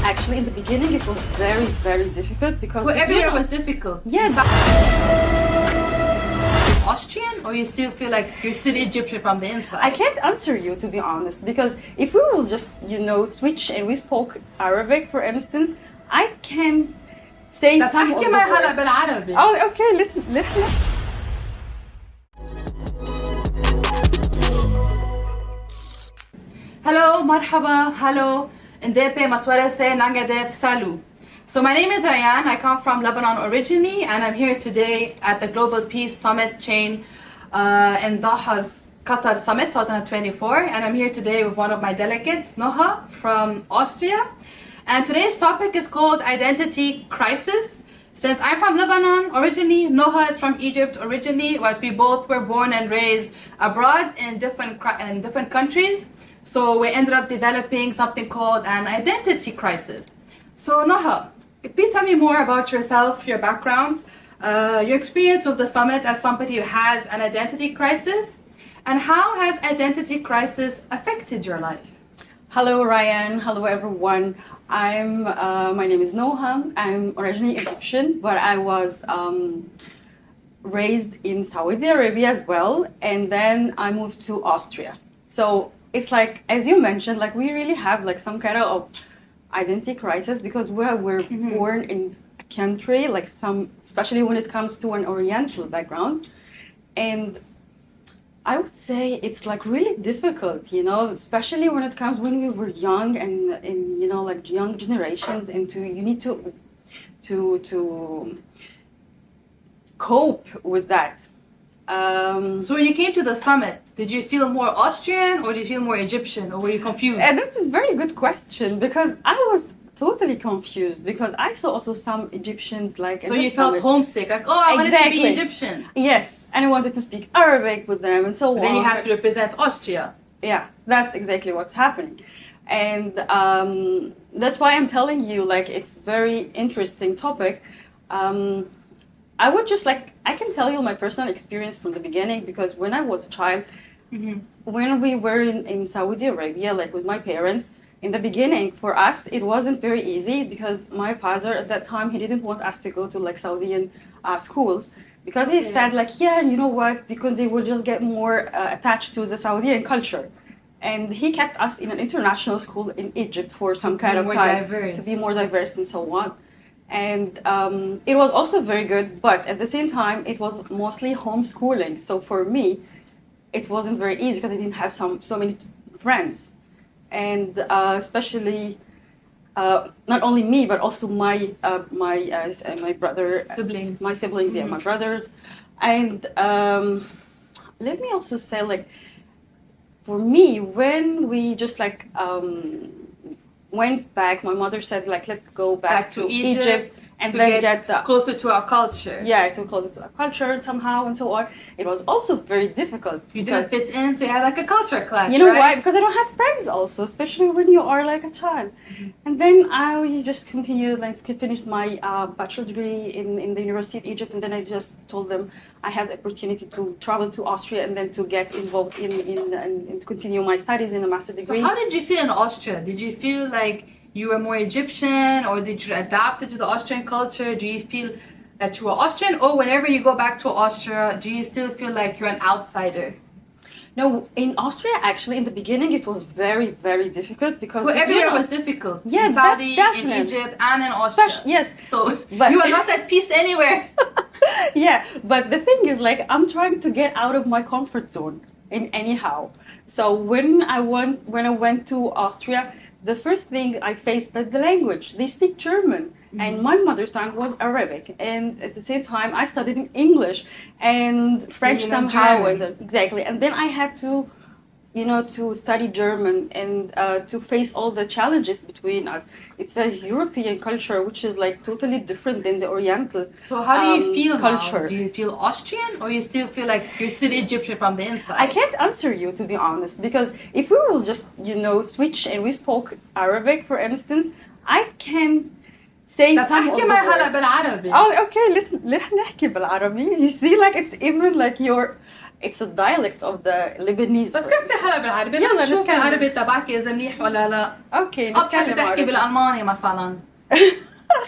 Actually, in the beginning, it was very, very difficult because everywhere was difficult. Yes. Austrian, or you still feel like you're still Egyptian from the inside? I can't answer you, to be honest, because if we will just, switch and we spoke Arabic, for instance, I can say طب some of احكي the معي هلا words. بالعربي. Oh, okay, let's. Hello, marhaba, hello, ndepe maswarese nangadef salu. So my name is Rayan, I come from Lebanon originally, and I'm here today at the Global Peace Summit chain in Doha's Qatar Summit 2024, and I'm here today with one of my delegates, Noha from Austria. And today's topic is called Identity Crisis. Since I'm from Lebanon originally, Noha is from Egypt originally, but we both were born and raised abroad in different countries. So we ended up developing something called an identity crisis. So Noha, please tell me more about yourself, your background, your experience with the summit as somebody who has an identity crisis, and how has identity crisis affected your life? Hello, Ryan. Hello, everyone. My name is Noha. I'm originally Egyptian, but I was raised in Saudi Arabia as well, and then I moved to Austria. So it's like, as you mentioned, like we really have like some kind of identity crisis because we're born in a country like especially when it comes to an Oriental background, and I would say it's like really difficult, especially when it comes when we were young and like young generations, and you need to cope with that. So when you came to the summit, did you feel more Austrian or did you feel more Egyptian, or were you confused? That's a very good question because I was totally confused because I saw also some Egyptians like. So you felt homesick, like, oh, I wanted to be Egyptian. Yes, and I wanted to speak Arabic with them and so on. Then you had to represent Austria. Yeah, that's exactly what's happening. And that's why I'm telling you, like, it's very interesting topic. I would just I can tell you my personal experience from the beginning because when I was a child, when we were in Saudi Arabia, like with my parents, in the beginning, for us, it wasn't very easy because my father at that time, he didn't want us to go to like Saudian schools because he said like, yeah, you know what, because they will just get more attached to the Saudian culture. And he kept us in an international school in Egypt for some kind of time to be more diverse and so on. And it was also very good, but at the same time, it was mostly homeschooling. So for me, it wasn't very easy because I didn't have so many friends. And especially, not only me, but also my brother, siblings, my siblings, my brothers. And let me also say, like, for me, when we just went back, my mother said, like, let's go back to Egypt and then get closer to our culture. Yeah, to closer to our culture somehow and so on. It was also very difficult. You didn't fit in, so you had like a culture clash. You know why? Because I don't have friends also, especially when you are like a child. And then I just continued, finished my bachelor degree in the University of Egypt, and then I just told them I had the opportunity to travel to Austria and then to get involved in to continue my studies in a master's degree. So how did you feel in Austria? Did you feel like you were more Egyptian, or did you adapt to the Austrian culture? Do you feel that you were Austrian, or whenever you go back to Austria, do you still feel like you're an outsider? No, in Austria, actually, in the beginning, it was very, very difficult because everywhere was difficult. Yeah, in Saudi, in Egypt, and in Austria. Yes. So you are not at peace anywhere. Yeah, but the thing is, like, I'm trying to get out of my comfort zone anyhow. So when I went to Austria, the first thing I faced was the language. They speak German, and my mother tongue was Arabic. And at the same time, I studied English and French somehow. Exactly. And then I had to, to study German and to face all the challenges between us. It's a European culture, which is like totally different than the Oriental. So how do you feel culture? Now? Do you feel Austrian, or you still feel like you're still Egyptian from the inside? I can't answer you, to be honest, because if we will just, switch and we spoke Arabic, for instance, I can say some of the words. بالعربي. Oh, okay, let's نحكي بالعربي. You see, like, it's even like it's a dialect of the Lebanese. بس كيف في حلقة بالعربي؟ يلا نشوف نتكلم. العربي تبعك إذا منيح ولا لا. اوكي بتحبي نتكلم تحكي عربي. بالألماني مثلا؟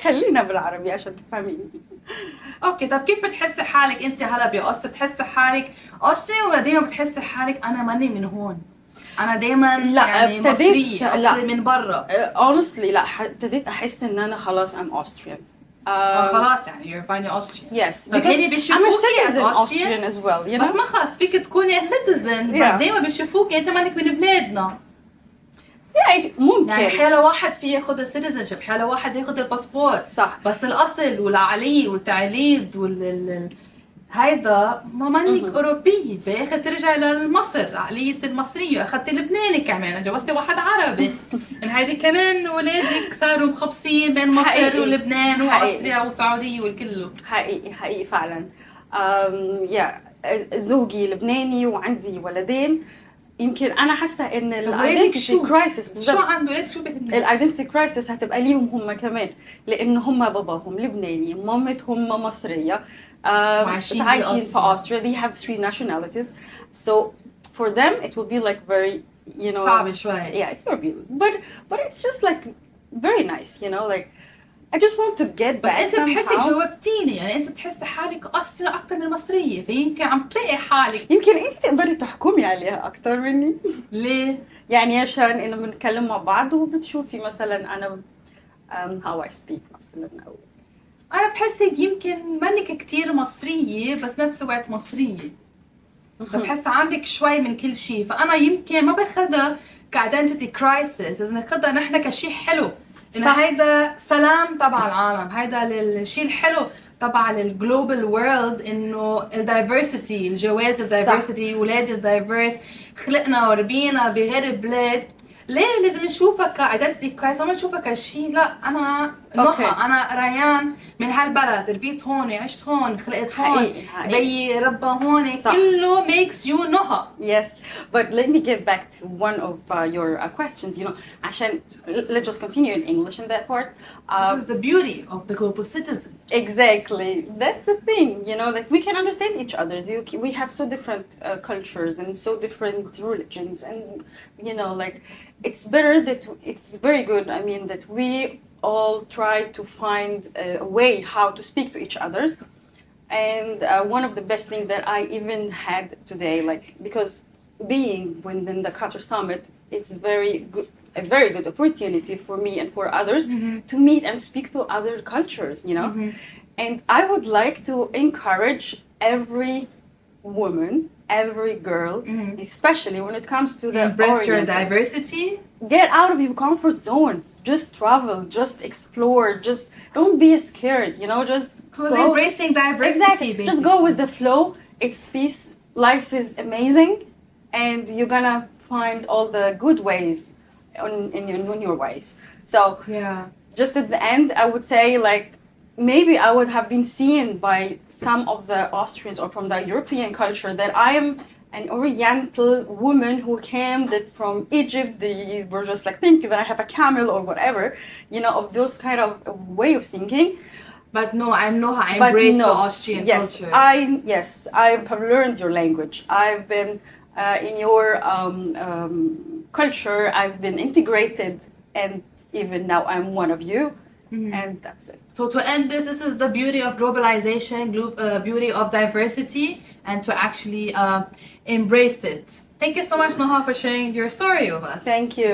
خلينا بالعربي عشان تفهميني. اوكي طب كيف بتحسي حالك انت هلا بأوستريا؟ بتحسي حالك أوستري ولا دايما بتحسي حالك انا ماني من هون؟ انا دايما لا، يعني ابتديت- مصرية لا. اصلي من برا. honestly لا ابتديت احس ان انا خلاص I'm Austrian. خلاص يعني you're finally Austrian. Yes. طب because هني I'm a بيشوفوكي as citizen Austrian Austrian as well, you know. بس ما خلص فيك تكوني citizen بس Yeah. دايما بيشوفوكي انت مانك من بلادنا. yeah ممكن. يعني حاله واحد فيه ياخذ السيتيزنشيب، حاله واحد ياخذ الباسبور صح. بس الاصل والعقليه والتعليد هيدا ما منك اوروبيه، بالاخر ترجع لمصر، عقليه المصريه، اخذتي لبناني كمان، جوزتي واحد عربي يعني هيدي كمان ولادك صاروا مخبصين بين مصر حقيقي. ولبنان حقيقي. واستراليا والسعوديه والكله. حقيقي فعلا. زوجي لبناني وعندي ولدين. يمكن انا حاسه ان الايدنتيتي كرايسيس شو عنده ولادك شو بيهمك؟ الايدنتيتي كرايسيس هتبقى ليهم هم كمان، لان هم باباهم لبناني، مامتهم مصريه، عايشين في Austria. They have 3 nationalities, so for them it will be like very, you know, صعب شوي. Yeah, it's very beautiful, but it's just like very nice, you know, like I just want to get بس back انت بحسك somehow. جاوبتيني، يعني انت بتحسي حالك أصلا اكثر من مصريه، فيمكن عم تلاقي حالك. يمكن انت تقدري تحكمي عليها اكتر مني. ليه؟ يعني عشان انه بنتكلم مع بعض وبتشوفي مثلا انا how I speak مثلا او انا بحسك يمكن منك كتير مصريه بس نفس الوقت مصريه. بحس عندك شوي من كل شيء، فانا يمكن ما باخذها كايدنتيتي كرايسيس، لازم ناخذها نحن كشيء حلو، انه هيدا سلام تبع العالم، هيدا الشيء الحلو تبع الجلوبال وورلد، انه الدايفرسيتي، الجواز الدايفرسيتي، اولاد الدايفرس، خلقنا وربينا بغير بلاد. ليه لازم نشوفها كايدنتيتي كرايسيس؟ ما نشوفها كشيء لا انا نوها، انا ريان من هالبلد، ربيت هون، عشت هون، خلقت هون، بيي ربى هون، كله makes you نوها. Yes, but let me get back to one of your questions, you know, عشان let's just continue in English in that part. This is the beauty of the global citizen. Exactly, that's the thing, you know, that we can understand each other. We have so different cultures and so different religions, and you know, like it's better that it's very good. I mean, that we all try to find a way how to speak to each other. And one of the best things that I even had today, like because being within the Qatar Summit, it's a very good opportunity for me and for others to meet and speak to other cultures, you know. And I would like to encourage every woman, every girl, especially when it comes to the embrace your oriental. diversity. Get out of your comfort zone. Just travel, just explore, just don't be scared, you know, just Who's embracing diversity, exactly. basically. Just go with the flow. It's peace. Life is amazing, and you're gonna find all the good ways in your ways. So yeah, just at the end, I would say like maybe I would have been seen by some of the Austrians or from the European culture that I am an Oriental woman who came that from Egypt. They were just like thinking that I have a camel or whatever, you know, of those kind of way of thinking. But no, I know how I embrace the Austrian culture. I have learned your language. I've been in your culture. I've been integrated, and even now I'm one of you, and that's it. So to end this is the beauty of globalization, beauty of diversity, and to actually embrace it. Thank you so much, Noha, for sharing your story with us. Thank you.